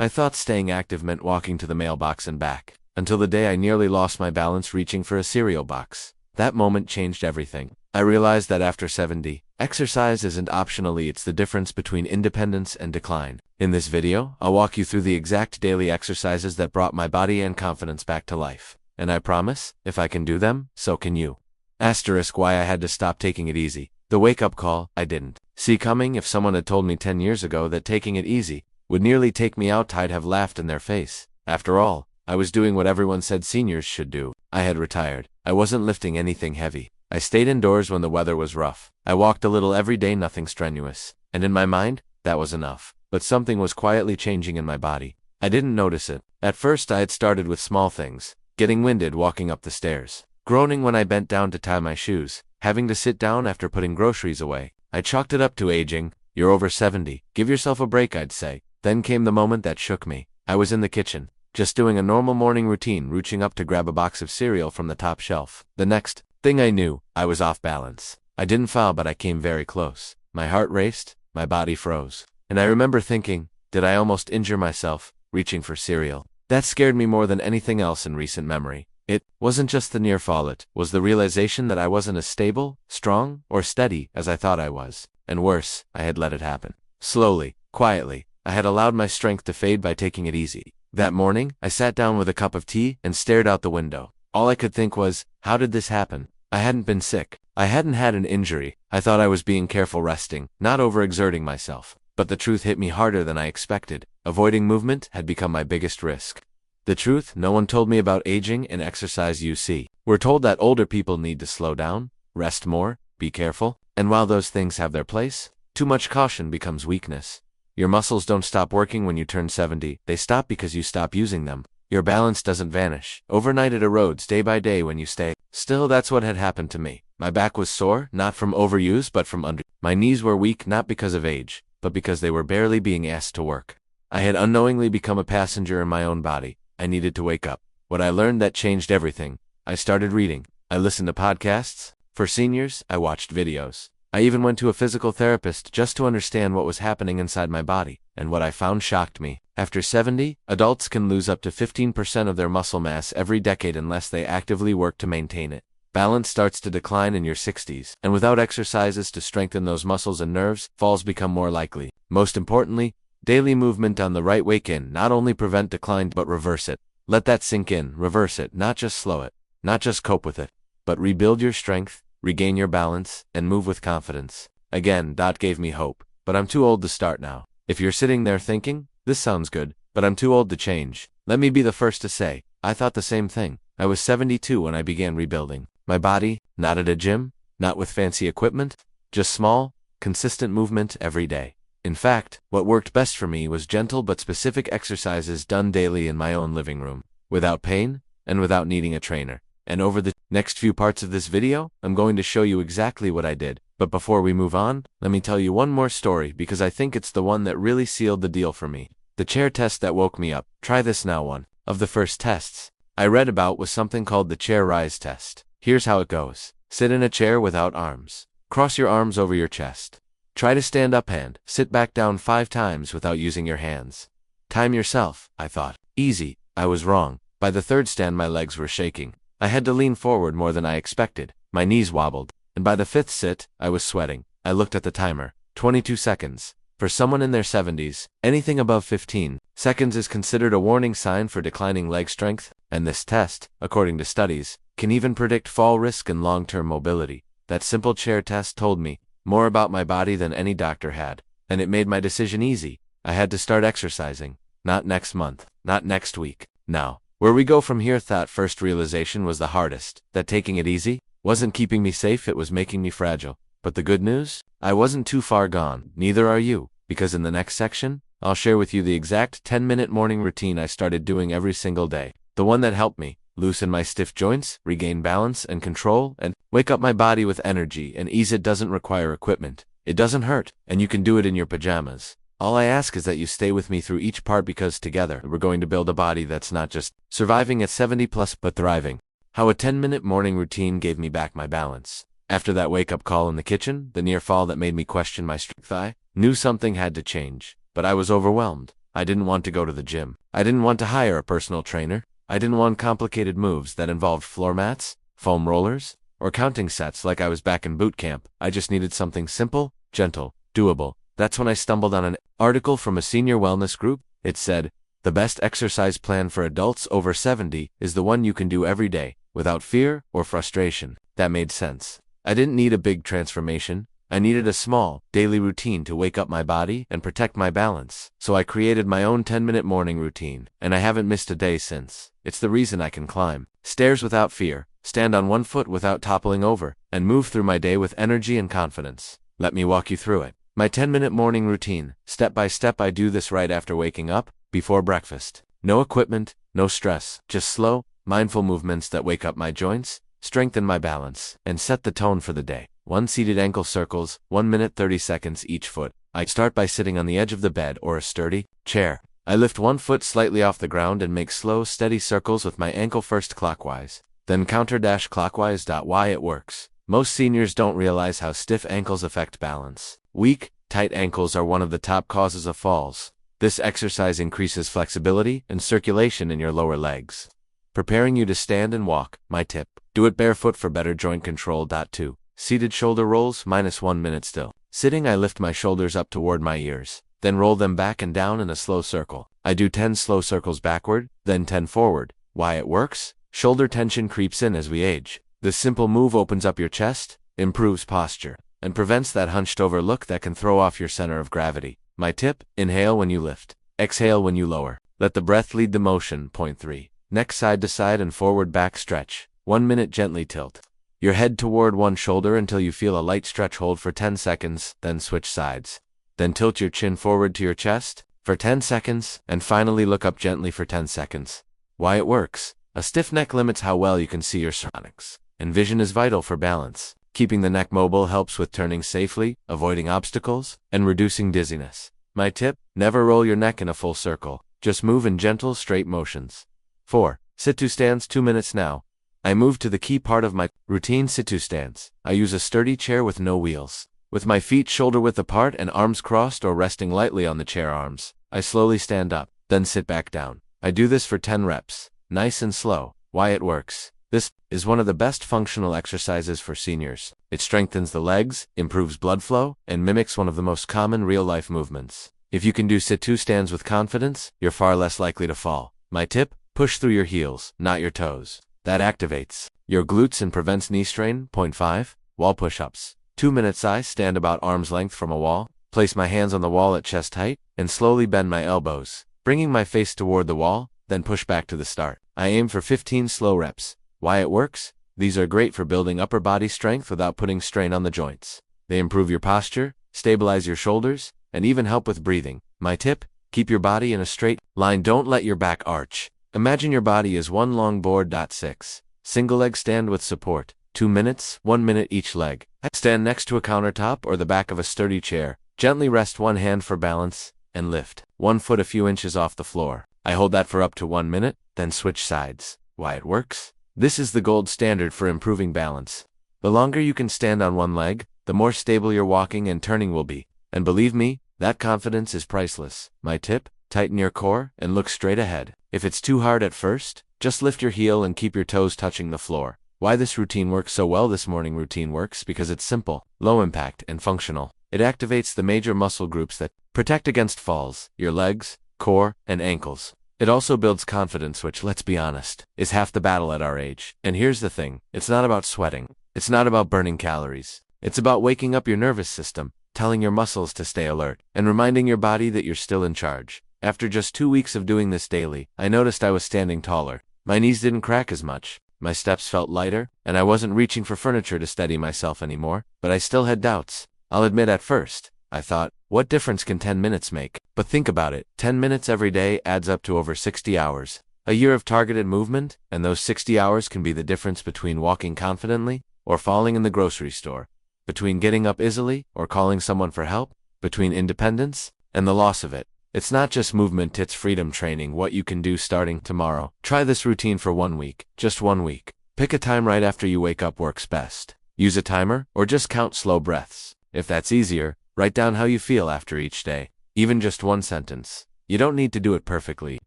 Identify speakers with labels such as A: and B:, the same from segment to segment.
A: I thought staying active meant walking to the mailbox and back, until the day I nearly lost my balance reaching for a cereal box. That moment changed everything. I realized that after 70, exercise isn't optionally, it's the difference between independence and decline. In this video, I'll walk you through the exact daily exercises that brought my body and confidence back to life. And I promise, if I can do them, so can you. Asterisk why I had to stop taking it easy. The wake-up call, I didn't see coming. If someone had told me 10 years ago that taking it easy would nearly take me out, I'd have laughed in their face. After all, I was doing what everyone said seniors should do. I had retired. I wasn't lifting anything heavy. I stayed indoors when the weather was rough. I walked a little every day, nothing strenuous. And in my mind, that was enough. But something was quietly changing in my body. I didn't notice it. At first I had started with small things. Getting winded walking up the stairs. Groaning when I bent down to tie my shoes. Having to sit down after putting groceries away. I chalked it up to aging. You're over 70. Give yourself a break, I'd say. Then came the moment that shook me. I was in the kitchen, just doing a normal morning routine, reaching up to grab a box of cereal from the top shelf. The next thing I knew, I was off balance. I didn't fall, but I came very close. My heart raced, my body froze. And I remember thinking, did I almost injure myself, reaching for cereal? That scared me more than anything else in recent memory. It wasn't just the near fall, it was the realization that I wasn't as stable, strong, or steady as I thought I was. And worse, I had let it happen. Slowly, quietly, I had allowed my strength to fade by taking it easy. That morning, I sat down with a cup of tea and stared out the window. All I could think was, how did this happen? I hadn't been sick. I hadn't had an injury. I thought I was being careful, resting, not overexerting myself. But the truth hit me harder than I expected. Avoiding movement had become my biggest risk. The truth no one told me about aging and exercise. You see, we're told that older people need to slow down, rest more, be careful. And while those things have their place, too much caution becomes weakness. Your muscles don't stop working when you turn 70, they stop because you stop using them. Your balance doesn't vanish. Overnight it erodes day by day when you stay still. That's what had happened to me. My back was sore, not from overuse but from under. My knees were weak, not because of age, but because they were barely being asked to work. I had unknowingly become a passenger in my own body. I needed to wake up. What I learned that changed everything. I started reading. I listened to podcasts. For seniors, I watched videos. I even went to a physical therapist just to understand what was happening inside my body, and what I found shocked me. After 70, adults can lose up to 15% of their muscle mass every decade unless they actively work to maintain it. Balance starts to decline in your 60s, and without exercises to strengthen those muscles and nerves, falls become more likely. Most importantly, daily movement on the right way can not only prevent decline but reverse it. Let that sink in. Reverse it, not just slow it, not just cope with it, but rebuild your strength, regain your balance, and move with confidence. Again, that gave me hope, but I'm too old to start now. If you're sitting there thinking, this sounds good, but I'm too old to change, let me be the first to say, I thought the same thing. I was 72 when I began rebuilding my body, not at a gym, not with fancy equipment, just small, consistent movement every day. In fact, what worked best for me was gentle but specific exercises done daily in my own living room, without pain, and without needing a trainer. And over the next few parts of this video, I'm going to show you exactly what I did. But before we move on, let me tell you one more story because I think it's the one that really sealed the deal for me. The chair test that woke me up. Try this now. One of the first tests I read about was something called the chair rise test. Here's how it goes. Sit in a chair without arms. Cross your arms over your chest. Try to stand up and sit back down 5 times without using your hands. Time yourself, I thought. Easy. I was wrong. By the third stand my legs were shaking. I had to lean forward more than I expected. My knees wobbled. And by the 5th sit, I was sweating. I looked at the timer. 22 seconds. For someone in their 70s, anything above 15 seconds is considered a warning sign for declining leg strength, and this test, according to studies, can even predict fall risk and long-term mobility. That simple chair test told me more about my body than any doctor had, and it made my decision easy. I had to start exercising. Not next month, not next week. Now, where we go from here. That first realization was the hardest, that taking it easy wasn't keeping me safe, it was making me fragile. But the good news? I wasn't too far gone, neither are you, because in the next section, I'll share with you the exact 10-minute morning routine I started doing every single day. The one that helped me loosen my stiff joints, regain balance and control, and wake up my body with energy and ease. It doesn't require equipment. It doesn't hurt, and you can do it in your pajamas. All I ask is that you stay with me through each part because together, we're going to build a body that's not just surviving at 70 plus, but thriving. How a 10-minute morning routine gave me back my balance. After that wake-up call in the kitchen, the near fall that made me question my strength, I knew something had to change, but I was overwhelmed. I didn't want to go to the gym. I didn't want to hire a personal trainer. I didn't want complicated moves that involved floor mats, foam rollers, or counting sets like I was back in boot camp. I just needed something simple, gentle, doable. That's when I stumbled on an article from a senior wellness group. It said, "The best exercise plan for adults over 70 is the one you can do every day, without fear or frustration." That made sense. I didn't need a big transformation. I needed a small, daily routine to wake up my body and protect my balance. So I created my own 10-minute morning routine, and I haven't missed a day since. It's the reason I can climb stairs without fear, stand on one foot without toppling over, and move through my day with energy and confidence. Let me walk you through it. My 10-minute morning routine, step by step. I do this right after waking up, before breakfast. No equipment, no stress, just slow, mindful movements that wake up my joints, strengthen my balance, and set the tone for the day. 1 seated ankle circles, 1 minute 30 seconds each foot. I start by sitting on the edge of the bed or a sturdy chair. I lift one foot slightly off the ground and make slow, steady circles with my ankle first clockwise, then counter-clockwise. Why it works. Most seniors don't realize how stiff ankles affect balance. Weak, tight ankles are one of the top causes of falls. This exercise increases flexibility and circulation in your lower legs, preparing you to stand and walk. My tip: do it barefoot for better joint control. 2. Seated shoulder rolls, -1 minute still. Sitting, I lift my shoulders up toward my ears, then roll them back and down in a slow circle. I do 10 slow circles backward, then 10 forward. Why it works? Shoulder tension creeps in as we age. This simple move opens up your chest, improves posture, and prevents that hunched over look that can throw off your center of gravity. My tip: inhale when you lift, exhale when you lower. Let the breath lead the motion. Point 3. Neck side to side and forward back stretch. 1 minute. Gently tilt your head toward one shoulder until you feel a light stretch. Hold for 10 seconds, then switch sides. Then tilt your chin forward to your chest for 10 seconds, and finally look up gently for 10 seconds. Why it works? A stiff neck limits how well you can see your surroundings, and vision is vital for balance. Keeping the neck mobile helps with turning safely, avoiding obstacles, and reducing dizziness. My tip: never roll your neck in a full circle. Just move in gentle, straight motions. 4. Sit-to stands. 2 minutes now. I move to the key part of my routine: sit-to stands. I use a sturdy chair with no wheels. With my feet shoulder-width apart and arms crossed or resting lightly on the chair arms, I slowly stand up, then sit back down. I do this for 10 reps, nice and slow. Why it works? This is one of the best functional exercises for seniors. It strengthens the legs, improves blood flow, and mimics one of the most common real-life movements. If you can do sit-to stands with confidence, you're far less likely to fall. My tip: push through your heels, not your toes. That activates your glutes and prevents knee strain. Point 5. Wall push-ups. 2 minutes. I stand about arm's length from a wall, place my hands on the wall at chest height, and slowly bend my elbows, bringing my face toward the wall, then push back to the start. I aim for 15 slow reps. Why it works? These are great for building upper body strength without putting strain on the joints. They improve your posture, stabilize your shoulders, and even help with breathing. My tip: keep your body in a straight line. Don't let your back arch. Imagine your body is one long board. 6. Single leg stand with support. 2 minutes, 1 minute each leg. Stand next to a countertop or the back of a sturdy chair. Gently rest one hand for balance, and lift one foot a few inches off the floor. I hold that for up to 1 minute, then switch sides. Why it works? This is the gold standard for improving balance. The longer you can stand on one leg, the more stable your walking and turning will be. And believe me, that confidence is priceless. My tip: tighten your core and look straight ahead. If it's too hard at first, just lift your heel and keep your toes touching the floor. Why this routine works so well? This morning routine works because it's simple, low impact, and functional. It activates the major muscle groups that protect against falls: your legs, core, and ankles. It also builds confidence, which, let's be honest, is half the battle at our age. And here's the thing: it's not about sweating. It's not about burning calories. It's about waking up your nervous system, telling your muscles to stay alert, and reminding your body that you're still in charge. After just 2 weeks of doing this daily, I noticed I was standing taller. My knees didn't crack as much. My steps felt lighter, and I wasn't reaching for furniture to steady myself anymore. But I still had doubts. I'll admit, at first, I thought, what difference can 10 minutes make? But think about it. 10 minutes every day adds up to over 60 hours. A year of targeted movement, and those 60 hours can be the difference between walking confidently or falling in the grocery store, between getting up easily or calling someone for help, between independence and the loss of it. It's not just movement, it's freedom training. What you can do starting tomorrow. Try this routine for 1 week, just 1 week. Pick a time right after you wake up works best. Use a timer, or just count slow breaths. If that's easier, write down how you feel after each day, even just one sentence. You don't need to do it perfectly,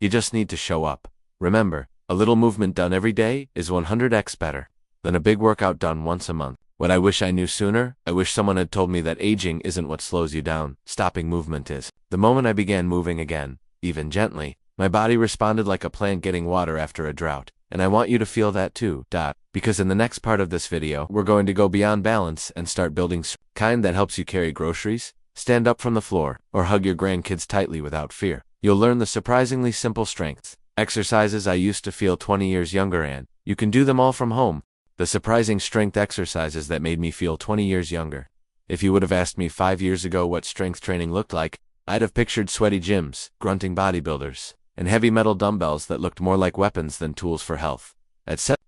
A: you just need to show up. Remember, a little movement done every day is 100x better than a big workout done once a month. What I wish I knew sooner, I wish someone had told me that aging isn't what slows you down, stopping movement is. The moment I began moving again, even gently, my body responded like a plant getting water after a drought. And I want you to feel that too, because in the next part of this video, we're going to go beyond balance and start building kind that helps you carry groceries, stand up from the floor, or hug your grandkids tightly without fear. You'll learn the surprisingly simple strength exercises I used to feel 20 years younger, and you can do them all from home. The surprising strength exercises that made me feel 20 years younger. If you would have asked me 5 years ago what strength training looked like, I'd have pictured sweaty gyms, grunting bodybuilders, and heavy metal dumbbells that looked more like weapons than tools for health.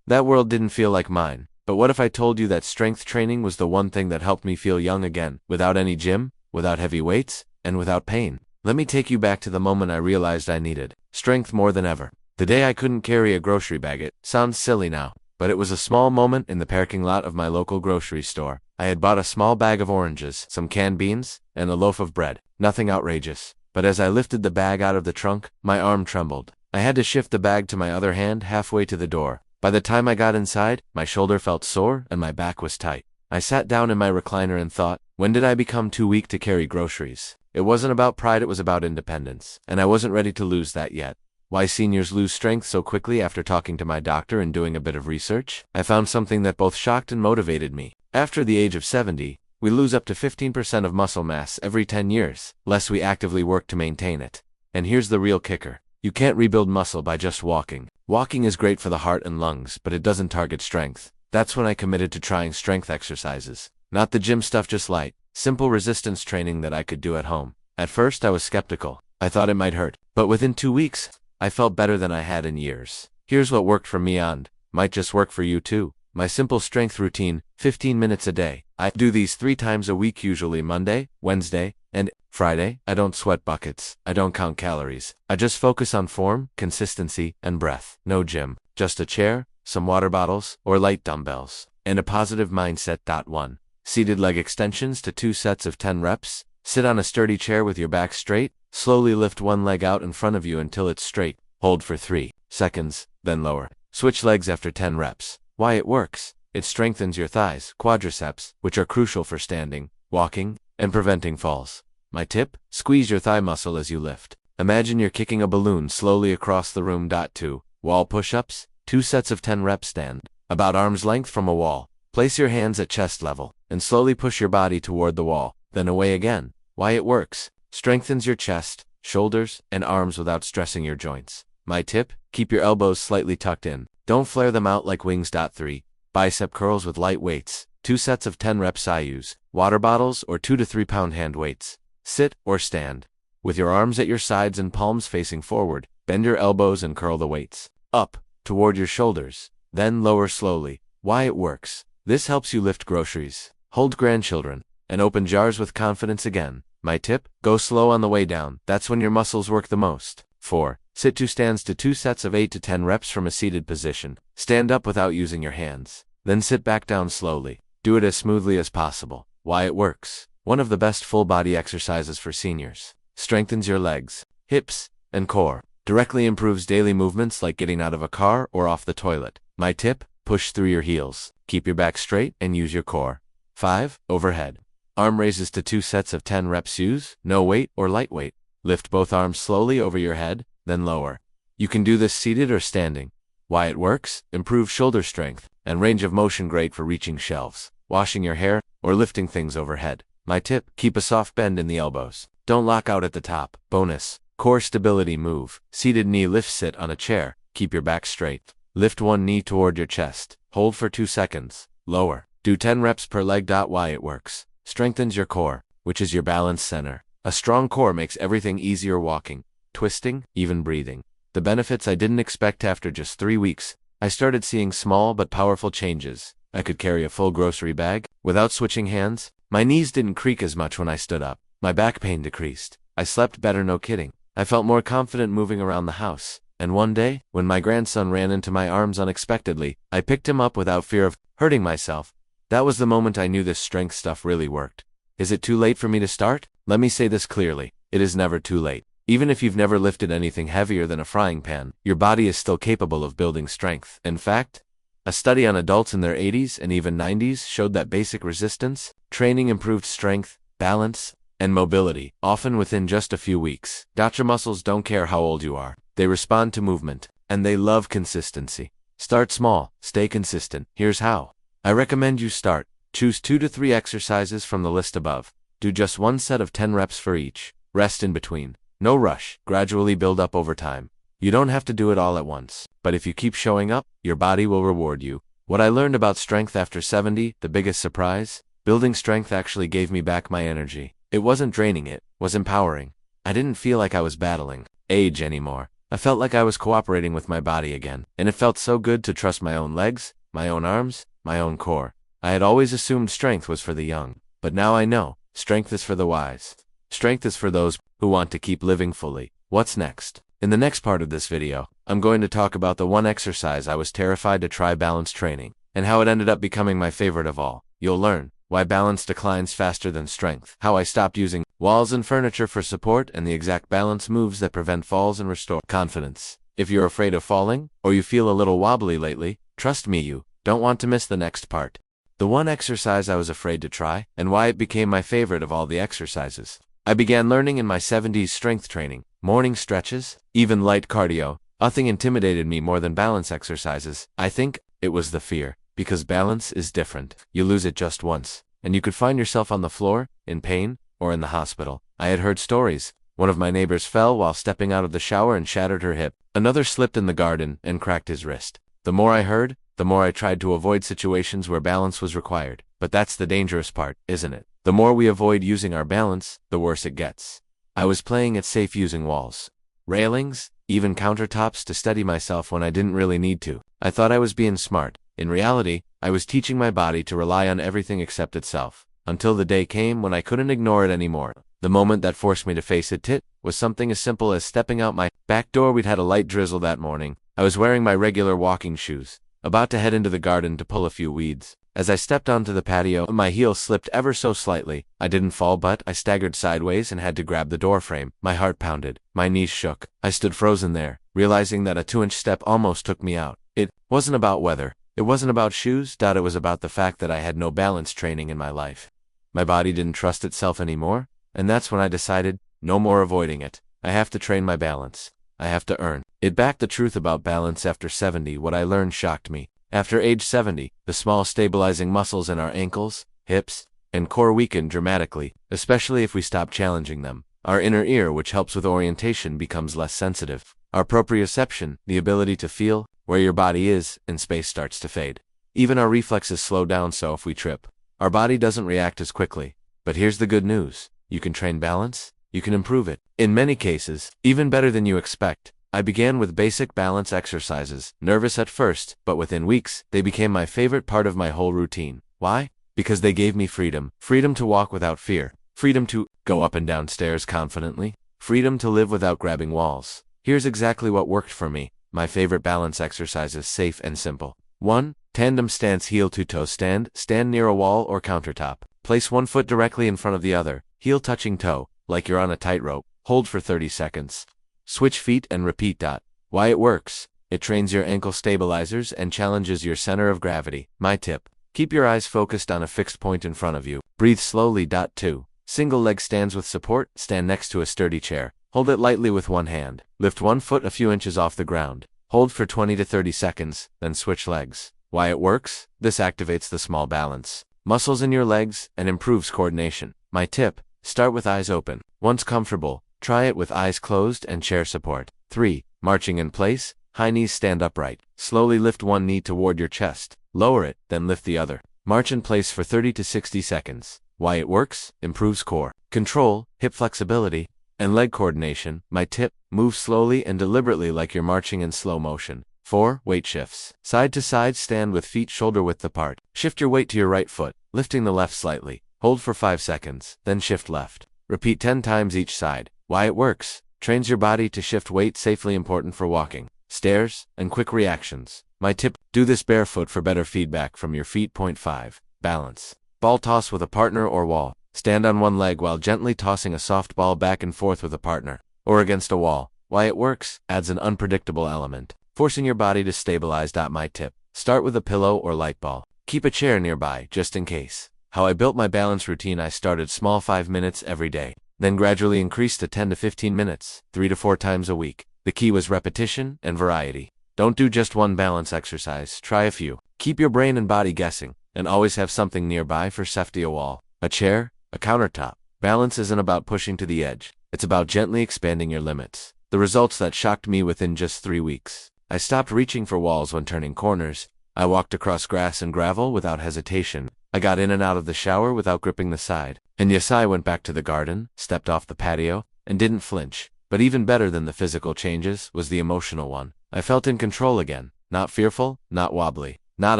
A: That world didn't feel like mine. But what if I told you that strength training was the one thing that helped me feel young again, without any gym, without heavy weights, and without pain? Let me take you back to the moment I realized I needed strength more than ever. The day I couldn't carry a grocery bag. It sounds silly now, but it was a small moment in the parking lot of my local grocery store. I had bought a small bag of oranges, some canned beans, and a loaf of bread. Nothing outrageous. But as I lifted the bag out of the trunk, my arm trembled. I had to shift the bag to my other hand halfway to the door. By the time I got inside, my shoulder felt sore and my back was tight. I sat down in my recliner and thought, when did I become too weak to carry groceries? It wasn't about pride, it was about independence. And I wasn't ready to lose that yet. Why seniors lose strength so quickly? After talking to my doctor and doing a bit of research, I found something that both shocked and motivated me. After the age of 70, we lose up to 15% of muscle mass every 10 years, less we actively work to maintain it. And here's the real kicker. You can't rebuild muscle by just walking. Walking is great for the heart and lungs, but it doesn't target strength. That's when I committed to trying strength exercises. Not the gym stuff, just light, simple resistance training that I could do at home. At first I was skeptical. I thought it might hurt. But within 2 weeks, I felt better than I had in years. Here's what worked for me and might just work for you too. My simple strength routine, 15 minutes a day. I do these 3 times a week, usually Monday, Wednesday, and Friday. I don't sweat buckets. I don't count calories. I just focus on form, consistency, and breath. No gym, just a chair, some water bottles, or light dumbbells, and a positive mindset. 1. Seated leg extensions to 2 sets of 10 reps. Sit on a sturdy chair with your back straight. Slowly lift one leg out in front of you until it's straight. Hold for 3 seconds, then lower. Switch legs after 10 reps. Why it works? It strengthens your thighs, quadriceps, which are crucial for standing, walking, and preventing falls. My tip? Squeeze your thigh muscle as you lift. Imagine you're kicking a balloon slowly across the room. 2. Wall push-ups, 2 sets of 10 reps. Stand about arm's length from a wall. Place your hands at chest level, and slowly push your body toward the wall, then away again. Why it works? Strengthens your chest, shoulders, and arms without stressing your joints. My tip? Keep your elbows slightly tucked in. Don't flare them out like wings. 3. Bicep curls with light weights, 2 sets of 10 reps. I use water bottles or 2 to 3 pound hand weights. Sit or stand. With your arms at your sides and palms facing forward, bend your elbows and curl the weights up toward your shoulders, then lower slowly. Why it works? This helps you lift groceries, hold grandchildren, and open jars with confidence again. My tip? Go slow on the way down. That's when your muscles work the most. 4. Sit 2 stands to 2 sets of 8 to 10 reps from a seated position. Stand up without using your hands. Then sit back down slowly. Do it as smoothly as possible. Why it works? One of the best full body exercises for seniors. Strengthens your legs, hips, and core. Directly improves daily movements like getting out of a car or off the toilet. My tip? Push through your heels. Keep your back straight and use your core. 5. Overhead. Arm raises to 2 sets of 10 reps. Use no weight or lightweight. Lift both arms slowly over your head, then lower. You can do this seated or standing. Why it works? Improves shoulder strength and range of motion, great for reaching shelves, washing your hair, or lifting things overhead. My tip? Keep a soft bend in the elbows. Don't lock out at the top. Bonus. Core stability move. Seated knee lift. Sit on a chair. Keep your back straight. Lift one knee toward your chest. Hold for 2 seconds. Lower. Do 10 reps per leg. Why it works? Strengthens your core, which is your balance center. A strong core makes everything easier: walking, twisting, even breathing. The benefits I didn't expect. After just 3 weeks, I started seeing small but powerful changes. I could carry a full grocery bag without switching hands. My knees didn't creak as much when I stood up. My back pain decreased. I slept better, no kidding. I felt more confident moving around the house. And one day, when my grandson ran into my arms unexpectedly, I picked him up without fear of hurting myself. That was the moment I knew this strength stuff really worked. Is it too late for me to start? Let me say this clearly. It is never too late. Even if you've never lifted anything heavier than a frying pan, your body is still capable of building strength. In fact, a study on adults in their 80s and even 90s showed that basic resistance training improved strength, balance, and mobility, often within just a few weeks. Gotcha muscles don't care how old you are. They respond to movement, and they love consistency. Start small, stay consistent. Here's how. I recommend you start. Choose 2 to 3 exercises from the list above. Do just one set of 10 reps for each. Rest in between. No rush. Gradually build up over time. You don't have to do it all at once, but if you keep showing up, your body will reward you. What I learned about strength after 70, the biggest surprise? Building strength actually gave me back my energy. It wasn't draining, it was empowering. I didn't feel like I was battling age anymore. I felt like I was cooperating with my body again, and it felt so good to trust my own legs, my own arms, my own core. I had always assumed strength was for the young, but now I know, strength is for the wise. Strength is for those who want to keep living fully. What's next? In the next part of this video, I'm going to talk about the one exercise I was terrified to try, balance training, and how it ended up becoming my favorite of all. You'll learn why balance declines faster than strength, how I stopped using walls and furniture for support, and the exact balance moves that prevent falls and restore confidence. If you're afraid of falling, or you feel a little wobbly lately, trust me, you don't want to miss the next part. The one exercise I was afraid to try, and why it became my favorite of all the exercises. I began learning in my 70s strength training, morning stretches, even light cardio. Nothing intimidated me more than balance exercises. I think it was the fear, because balance is different. You lose it just once, and you could find yourself on the floor, in pain, or in the hospital. I had heard stories. One of my neighbors fell while stepping out of the shower and shattered her hip. Another slipped in the garden and cracked his wrist. The more I heard, the more I tried to avoid situations where balance was required. But that's the dangerous part, isn't it? The more we avoid using our balance, the worse it gets. I was playing it safe using walls, railings, even countertops to steady myself when I didn't really need to. I thought I was being smart. In reality, I was teaching my body to rely on everything except itself. Until the day came when I couldn't ignore it anymore. The moment that forced me to face it was something as simple as stepping out my back door. We'd had a light drizzle that morning. I was wearing my regular walking shoes, about to head into the garden to pull a few weeds. As I stepped onto the patio, my heel slipped ever so slightly. I didn't fall, but I staggered sideways and had to grab the door frame. My heart pounded. My knees shook. I stood frozen there, realizing that a 2-inch step almost took me out. It wasn't about weather. It wasn't about shoes. It was about the fact that I had no balance training in my life. My body didn't trust itself anymore, and that's when I decided, no more avoiding it. I have to train my balance. I have to earn it back. The truth about balance after 70, what I learned shocked me. After age 70, the small stabilizing muscles in our ankles, hips, and core weaken dramatically, especially if we stop challenging them. Our inner ear, which helps with orientation, becomes less sensitive. Our proprioception, the ability to feel where your body is in space, starts to fade. Even our reflexes slow down, so if we trip, our body doesn't react as quickly. But here's the good news. You can train balance. You can improve it. In many cases, even better than you expect. I began with basic balance exercises, nervous at first, but within weeks, they became my favorite part of my whole routine. Why? Because they gave me freedom. Freedom to walk without fear. Freedom to go up and down stairs confidently. Freedom to live without grabbing walls. Here's exactly what worked for me. My favorite balance exercise is safe and simple. 1. Tandem stance, heel to toe stand. Stand near a wall or countertop. Place one foot directly in front of the other, heel touching toe, like you're on a tightrope. Hold for 30 seconds. Switch feet and repeat. Why it works? It trains your ankle stabilizers and challenges your center of gravity. My tip: keep your eyes focused on a fixed point in front of you. Breathe slowly. 2. Single leg stands with support. Stand next to a sturdy chair. Hold it lightly with one hand. Lift one foot a few inches off the ground. Hold for 20 to 30 seconds, then switch legs. Why it works? This activates the small balance muscles in your legs and improves coordination. My tip: start with eyes open. Once comfortable, try it with eyes closed and chair support. 3. Marching in place. High knees, stand upright. Slowly lift one knee toward your chest. Lower it, then lift the other. March in place for 30 to 60 seconds. Why it works? Improves core control, hip flexibility, and leg coordination. My tip: move slowly and deliberately like you're marching in slow motion. 4. Weight shifts. Side to side, stand with feet shoulder width apart. Shift your weight to your right foot, lifting the left slightly. Hold for 5 seconds, then shift left. Repeat 10 times each side. Why it works? Trains your body to shift weight safely, important for walking, stairs, and quick reactions. My tip: do this barefoot for better feedback from your feet. 5. Balance. Ball toss with a partner or wall. Stand on one leg while gently tossing a soft ball back and forth with a partner. or against a wall. Why it works: adds an unpredictable element, forcing your body to stabilize. My tip: start with a pillow or light ball. Keep a chair nearby, just in case. How I built my balance routine: I started small, 5 minutes every day, then gradually increased to 10 to 15 minutes, 3 to 4 times a week. The key was repetition and variety. Don't do just one balance exercise, try a few. Keep your brain and body guessing, and always have something nearby for safety: a wall, a chair, a countertop. Balance isn't about pushing to the edge, it's about gently expanding your limits. The results that shocked me: within just 3 weeks, I stopped reaching for walls when turning corners. I walked across grass and gravel without hesitation. I got in and out of the shower without gripping the side. And yes, I went back to the garden, stepped off the patio, and didn't flinch. But even better than the physical changes was the emotional one. I felt in control again, not fearful, not wobbly, not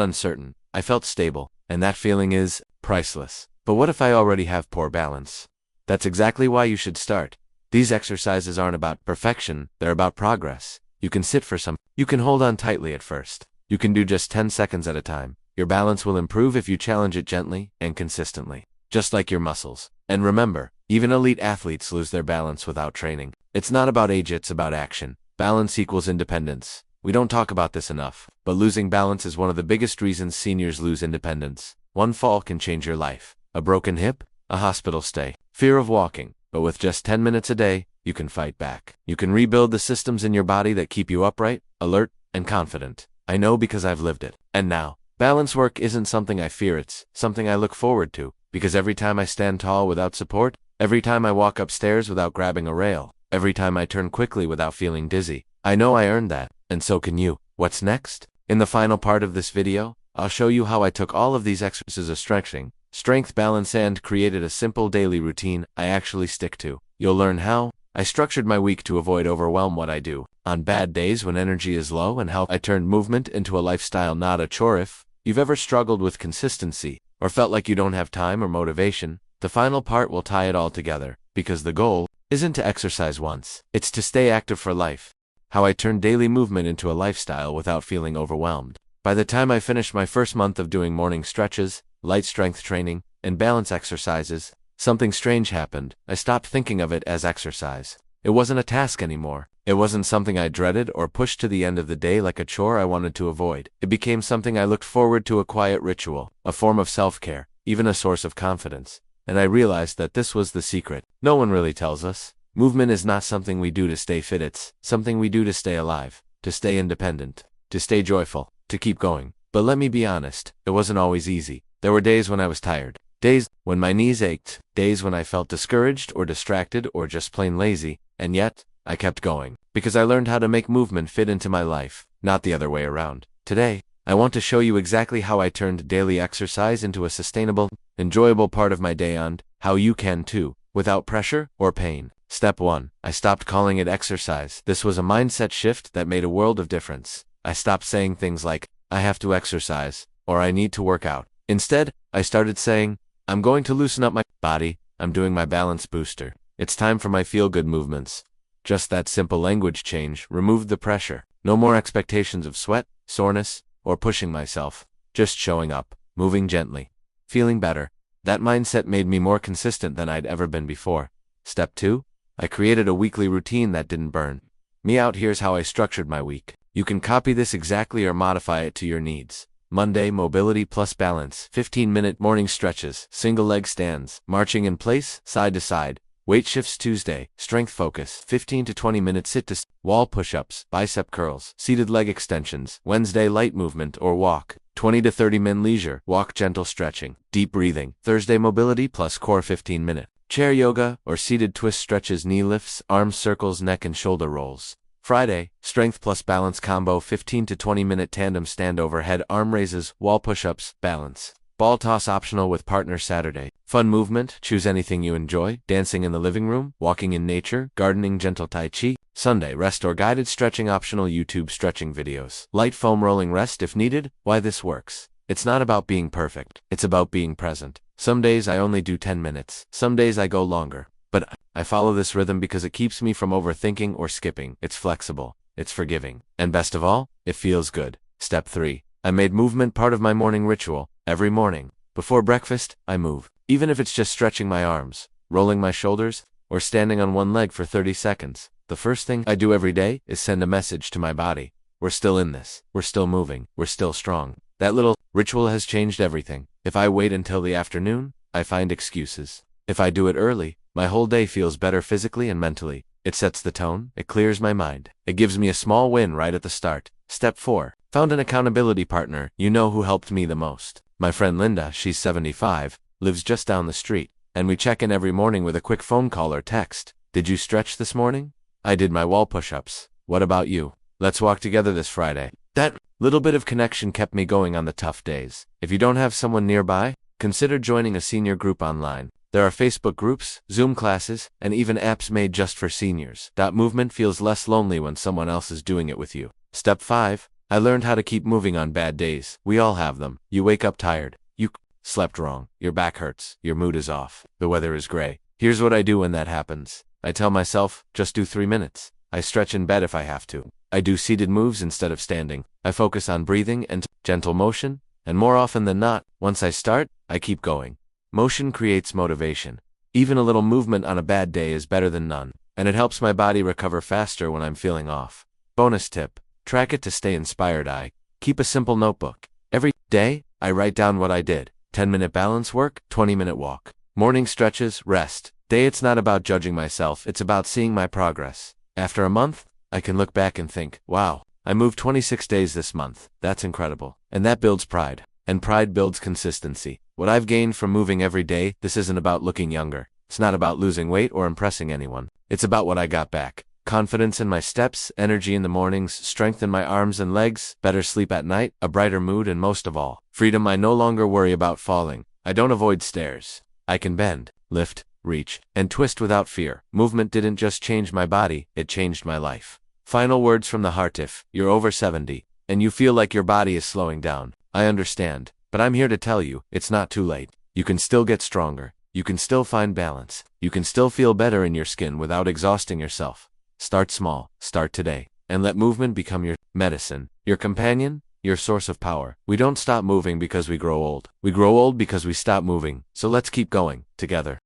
A: uncertain. I felt stable, and that feeling is priceless. But what if I already have poor balance? That's exactly why you should start. These exercises aren't about perfection, they're about progress. You can sit for some. You can hold on tightly at first. You can do just 10 seconds at a time. Your balance will improve if you challenge it gently and consistently, just like your muscles. And remember, even elite athletes lose their balance without training. It's not about age, it's about action. Balance equals independence. We don't talk about this enough, but losing balance is one of the biggest reasons seniors lose independence. One fall can change your life. A broken hip, a hospital stay, fear of walking. But with just 10 minutes a day, you can fight back. You can rebuild the systems in your body that keep you upright, alert, and confident. I know because I've lived it. And now, balance work isn't something I fear, it's something I look forward to. Because every time I stand tall without support, every time I walk upstairs without grabbing a rail, every time I turn quickly without feeling dizzy, I know I earned that, and so can you. What's next? In the final part of this video, I'll show you how I took all of these exercises of stretching, strength, balance, and created a simple daily routine I actually stick to. You'll learn how I structured my week to avoid overwhelm, what I do on bad days when energy is low, and how I turned movement into a lifestyle, not a chore. If you've ever struggled with consistency, or felt like you don't have time or motivation, the final part will tie it all together, because the goal isn't to exercise once, it's to stay active for life. How I turned daily movement into a lifestyle without feeling overwhelmed. By the time I finished my first month of doing morning stretches, light strength training, and balance exercises, something strange happened. I stopped thinking of it as exercise. It wasn't a task anymore. It wasn't something I dreaded or pushed to the end of the day like a chore I wanted to avoid. It became something I looked forward to, a quiet ritual, a form of self-care, even a source of confidence. And I realized that this was the secret. No one really tells us. Movement is not something we do to stay fit, it's something we do to stay alive, to stay independent, to stay joyful, to keep going. But let me be honest, it wasn't always easy. There were days when I was tired, days when my knees ached, days when I felt discouraged or distracted or just plain lazy, and yet, I kept going, because I learned how to make movement fit into my life, not the other way around. Today, I want to show you exactly how I turned daily exercise into a sustainable, enjoyable part of my day, and how you can too, without pressure or pain. Step 1. I stopped calling it exercise. This was a mindset shift that made a world of difference. I stopped saying things like, I have to exercise, or I need to work out. Instead, I started saying, I'm going to loosen up my body, I'm doing my balance booster. It's time for my feel-good movements. Just that simple language change removed the pressure. No more expectations of sweat, soreness, or pushing myself. Just showing up, moving gently, feeling better. That mindset made me more consistent than I'd ever been before. Step 2. I created a weekly routine that didn't burn me out. Here's how I structured my week. You can copy this exactly or modify it to your needs. Monday, mobility plus balance, 15-minute morning stretches, single leg stands, marching in place, side to side. Weight shifts. Tuesday, strength focus, 15 to 20-minute sit-to wall push-ups, bicep curls, seated leg extensions. Wednesday, light movement or walk, 20 to 30-minute leisure, walk, gentle stretching, deep breathing. Thursday, mobility plus core, 15-minute chair yoga or seated twist stretches, knee lifts, arm circles, neck and shoulder rolls. Friday, strength plus balance combo, 15 to 20-minute tandem stand overhead arm raises, wall push-ups, balance. Ball toss optional with partner. Saturday, fun movement, choose anything you enjoy, dancing in the living room, walking in nature, gardening, gentle tai chi. Sunday, rest or guided stretching optional, YouTube stretching videos. Light foam rolling rest if needed. Why this works? It's not about being perfect, it's about being present. Some days I only do 10 minutes, some days I go longer. But I follow this rhythm because it keeps me from overthinking or skipping. It's flexible, it's forgiving, and best of all, it feels good. Step 3. I made movement part of my morning ritual. Every morning, before breakfast, I move. Even if it's just stretching my arms, rolling my shoulders, or standing on one leg for 30 seconds. The first thing I do every day is send a message to my body. We're still in this. We're still moving. We're still strong. That little ritual has changed everything. If I wait until the afternoon, I find excuses. If I do it early, my whole day feels better physically and mentally. It sets the tone. It clears my mind. It gives me a small win right at the start. Step 4. Found an accountability partner. You know who helped me the most? My friend Linda, she's 75, lives just down the street, and we check in every morning with a quick phone call or text. Did you stretch this morning? I did my wall push-ups. What about you? Let's walk together this Friday. That little bit of connection kept me going on the tough days. If you don't have someone nearby, consider joining a senior group online. There are Facebook groups, Zoom classes, and even apps made just for seniors. Movement feels less lonely when someone else is doing it with you. Step 5. I learned how to keep moving on bad days. We all have them. You wake up tired. You slept wrong. Your back hurts. Your mood is off. The weather is gray. Here's what I do when that happens. I tell myself, just do 3 minutes. I stretch in bed if I have to. I do seated moves instead of standing. I focus on breathing and gentle motion, and more often than not, once I start, I keep going. Motion creates motivation. Even a little movement on a bad day is better than none, and it helps my body recover faster when I'm feeling off. Bonus tip. Track it to stay inspired. I keep a simple notebook. Every day, I write down what I did. 10-minute balance work, 20-minute walk. Morning stretches, rest. Day it's not about judging myself, it's about seeing my progress. After a month, I can look back and think, wow, I moved 26 days this month. That's incredible. And that builds pride. And pride builds consistency. What I've gained from moving every day, this isn't about looking younger. It's not about losing weight or impressing anyone. It's about what I got back. Confidence in my steps, energy in the mornings, strength in my arms and legs, better sleep at night, a brighter mood, and most of all, freedom. I no longer worry about falling. I don't avoid stairs. I can bend, lift, reach, and twist without fear. Movement didn't just change my body, it changed my life. Final words from the heart. If you're over 70, and you feel like your body is slowing down, I understand, but I'm here to tell you, it's not too late. You can still get stronger. You can still find balance. You can still feel better in your skin without exhausting yourself. Start small, start today, and let movement become your medicine, your companion, your source of power. We don't stop moving because we grow old. We grow old because we stop moving, so let's keep going, together.